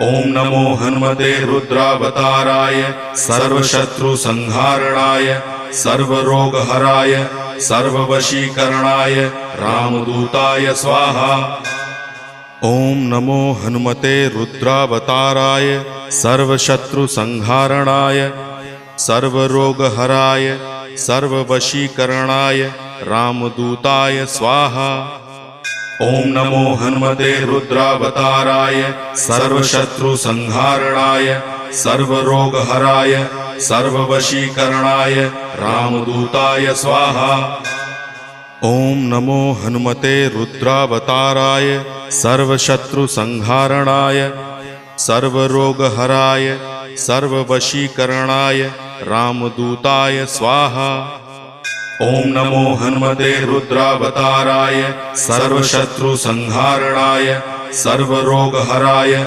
ओम नमो हनुमते रुद्रावताराय सर्वशत्रुसंहारणाय सर्वरोगहराय सर्ववशीकरणाय रामदूताय स्वाहा। ओम नमो हनुमते रुद्रावताराय सर्वशत्रुसंहारणाय सर्वरोगहराय सर्ववशीकरणाय रामदूताय स्वाहा। ओम नमो हनुमते रुद्रावताराय सर्वशत्रुसंहारणाय सर्वरोगहराय सर्ववशीकरणाय रामदूताय स्वाहा। ओम नमो हनुमते रुद्रावताराय सर्वशत्रुसंहारणाय सर्वरोगहराय सर्ववशीकरणाय रामदूताय स्वाहा। ओम नमो हनुमते रुद्रावताराय सर्वशत्रुसंहारणाय सर्वरोगहराय